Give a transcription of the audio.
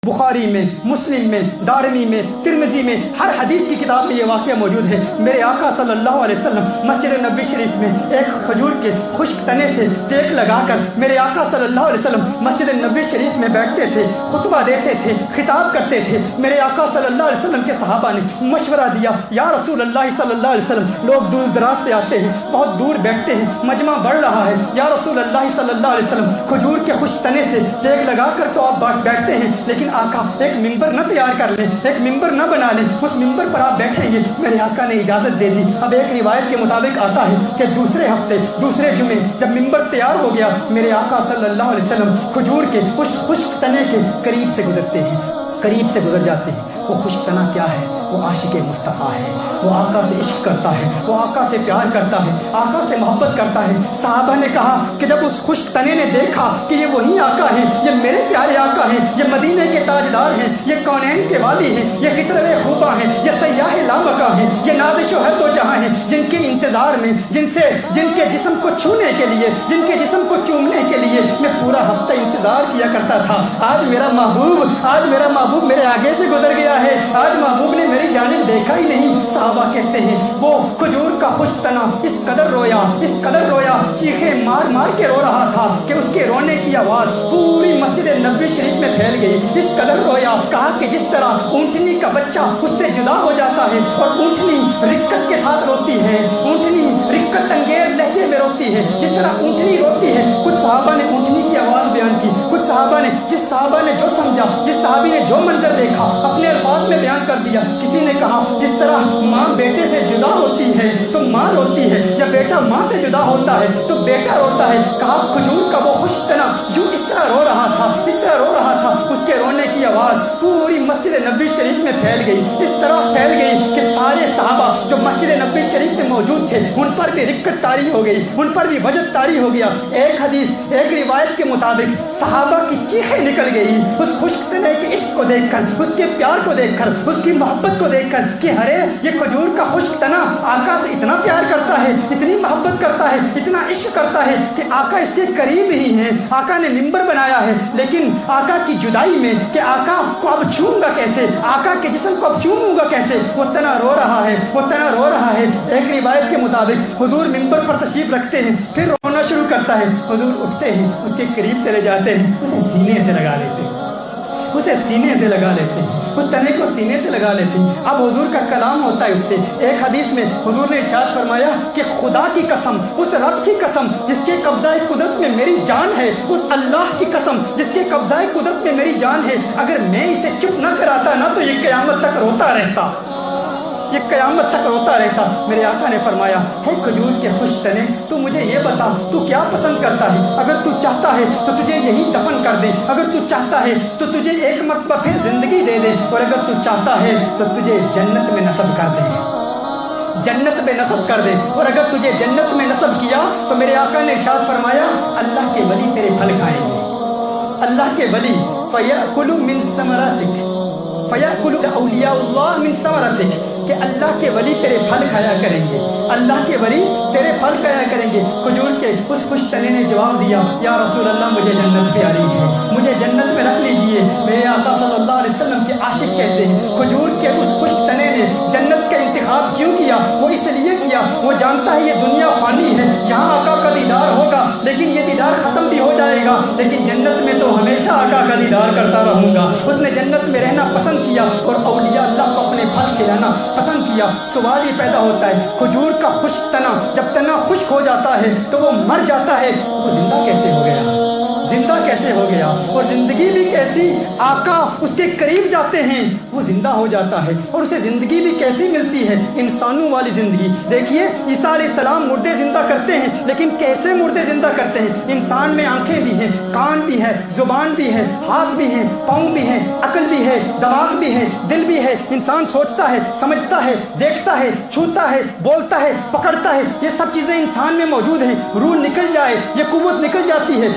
بخاری میں، مسلم میں، دارمی میں، ترمذی میں، ہر حدیث کی کتاب میں یہ واقعہ موجود ہے۔ میرے آقا صلی اللہ علیہ وسلم مسجد نبوی شریف میں ایک کھجور کے خشک تنے سے ٹیک لگا کر میرے آقا صلی اللہ علیہ وسلم مسجد نبوی شریف میں بیٹھتے تھے، خطبہ دیتے تھے، خطاب کرتے تھے۔ میرے آقا صلی اللہ علیہ وسلم کے صحابہ نے مشورہ دیا، یا رسول اللہ صلی اللہ علیہ وسلم، لوگ دور دراز سے آتے ہیں، بہت دور بیٹھتے ہیں، مجمع بڑھ رہا ہے، یا رسول اللہ صلی اللہ علیہ وسلم، کھجور کے خشک تنے سے ٹیک لگا کر تو آپ بیٹھتے ہیں، لیکن آقا ایک ممبر نہ تیار کر لیں، ایک ممبر نہ بنا لیں، اس ممبر پر آپ بیٹھیں گے۔ میرے آقا نے اجازت دے دی۔ اب ایک روایت کے مطابق آتا ہے کہ دوسرے ہفتے، دوسرے جمعے جب ممبر تیار ہو گیا، میرے آقا صلی اللہ علیہ وسلم کھجور کے اس خشک تنے کے قریب سے گزرتے ہیں، قریب سے گزر جاتے ہیں۔ وہ خشک تنا کیا ہے؟ وہ عاشق مصطفیٰ ہے، وہ آقا سے عشق کرتا ہے، وہ آقا سے پیار کرتا ہے، آقا سے محبت کرتا ہے۔ صحابہ نے کہا کہ جب اس خشک تنے نے دیکھا کہ یہ وہی آقا ہیں، یہ میرے پیارے آقا ہیں، یہ مدینے کے تاجدار ہیں، یہ کونین کے والی ہیں، یہ خسرو خوبا ہیں، یہ سیاح لامکہ ہیں، یہ نازش و حد و جہاں ہیں، جن کے انتظار میں، جن کے جسم کو چھونے کے لیے، جن کے جسم کو چومنے کے لیے میں پورا ہفتہ انتظار کیا کرتا تھا، آج میرا محبوب میرے آگے سے گزر گیا ہے، آج محبوب نے میری جانب دیکھا ہی نہیں۔ صحابہ کہتے ہیں وہ کھجور کا خشک تنا اس قدر رویا، چیخیں مار مار کے رو رہا تھا کہ اس کے رونے کی آواز پوری مسجد نبوی شریف میں پھیل گئی۔ اس قدر رویا، کہا کہ جس طرح اونٹنی کا بچہ اس سے جدا ہو جاتا ہے اور اونٹنی رکت کے ساتھ روتی ہے، اونٹنی رکت انگیز لہجے میں روتی ہے، جس طرح اونٹنی روتی ہے۔ کچھ صحابہ نے اونٹنی کی آواز بیان کی، کچھ صحابہ نے جس سمجھا، جس صحابی نے جو منظر دیکھا اپنے الفاظ میں بیان کر دیا۔ کسی نے کہا جس طرح ماں بیٹے سے جدا ہوتی ہے تو ماں روتی ہے، یا بیٹا ماں سے جدا ہوتا ہے تو بیٹا روتا ہے۔ کہا کھجور کا وہ خشک تنا جو اس طرح رو رہا تھا، اس کے رونے کی آواز پوری مسجد نبوی شریف میں پھیل گئی، اس طرح پھیل گئی کہ سارے صحابہ جو مسجد نبوی شریف میں موجود تھے ان پر بھی رکت طاری ہو گئی، ان پر بھی وجد طاری ہو گیا۔ ایک روایت کے مطابق صحابہ کی چیخیں نکل گئی اس خشک تنے کے عشق کو دیکھ کر، اس کے پیار کو دیکھ کر، اس کی محبت کو دیکھ کر کہ ارے یہ کھجور کا خشک تنا آقا سے اتنا پیار کرتا ہے، اتنی محبت کرتا ہے، اتنا عشق کرتا ہے کہ آقا اس کے قریب ہی ہیں۔ آقا نے ممبر بنایا ہے، لیکن آقا کی جدائی میں کہ آقا کو اب چھوؤں گا کیسے، آقا کے جسم کو اب چھوؤں گا کیسے، وہ تنا رو رہا ہے۔ ایک روایت کے مطابق حضور ممبر پر تشریف رکھتے ہیں، پھر رونا شروع کرتا ہے۔ حضور اٹھتے ہیں، اس کے قریب چلے جاتے ہیں، اسے سینے سے لگا لیتے ہیں، اس تنے کو سینے سے لگا لیتے ہیں۔ اب حضور کا کلام ہوتا ہے اس سے۔ ایک حدیث میں حضور نے ارشاد فرمایا کہ خدا کی قسم، اس رب کی قسم جس کے قبضہ قدرت میں میری جان ہے، اس اللہ کی قسم جس کے قبضہ قدرت میں میری جان ہے، اگر میں اسے چپ نہ کراتا نا تو یہ قیامت تک روتا رہتا۔ میرے آقا نے فرمایا ہے کھجور کے خشک تنے، تو مجھے یہ بتا تو کیا پسند کرتا ہے؟ اگر تو چاہتا ہے تو تجھے یہی دفن کر دے، اگر تو چاہتا ہے تو تجھے ایک مرتبہ پھر زندگی دے دے، اور اگر تو چاہتا ہے تو تجھے جنت میں نصب کر دے، اور اگر تجھے جنت میں نصب کیا تو میرے آقا نے ارشاد فرمایا اللہ کے ولی تیرے پھل کھائیں گے، اللہ کے ولی فَيَأْكُلُ مِن ثَمَرَاتِكَ فَيَأْكُلُ أَوْلِيَاءُ اللَّهِ مِن ثَمَرَاتِكَ، کہ اللہ کے ولی تیرے پھل کھایا کریں گے، اللہ کے ولی تیرے پھل کھایا کریں گے۔ کھجور کے اس خشک تنے نے جواب دیا، یا رسول اللہ مجھے جنت پیاری ہے، مجھے جنت میں رکھ لیجئے۔ میرے آقا صلی اللہ علیہ وسلم کے عاشق کہتے ہیں کھجور کے اس خشک تنے نے جنت کا انتخاب کیوں کیا؟ وہ اس لیے کیا، وہ جانتا ہے یہ دنیا فانی ہے، یہاں آقا کا دیدار ہوگا لیکن یہ دیدار ختم بھی ہو جائے گا، لیکن جنت میں تو ہمیشہ آقا کا دیدار کرتا رہوں گا۔ اس نے جنت میں رہنا پسند کیا اور اولیاء اللہ کو اپنے پھل کھلانا پسند کیا۔ سوال یہ پیدا ہوتا ہے کھجور کا خشک تنا جب تنا خشک ہو جاتا ہے تو وہ مر جاتا ہے، وہ زندہ کیسے ہو گیا؟ اور زندگی بھی کیسی؟ آقا اس کے قریب جاتے ہیں وہ زندہ ہو جاتا ہے، اور اسے زندگی بھی کیسی ملتی ہے؟ انسانوں والی زندگی۔ دیکھیے عیسیٰ علیہ السلام مردے زندہ کرتے ہیں، لیکن کیسے مردے زندہ کرتے ہیں؟ انسان میں آنکھیں بھی ہیں، کان بھی ہے، زبان بھی ہے، ہاتھ بھی ہیں، پاؤں بھی ہیں، عقل بھی ہے، دماغ بھی ہے، دل بھی ہے۔ انسان سوچتا ہے، سمجھتا ہے، دیکھتا ہے، چھوتا ہے، بولتا ہے، پکڑتا ہے، یہ سب چیزیں انسان میں موجود ہیں۔ روح نکل جائے، یہ قوت نکل جاتی ہے۔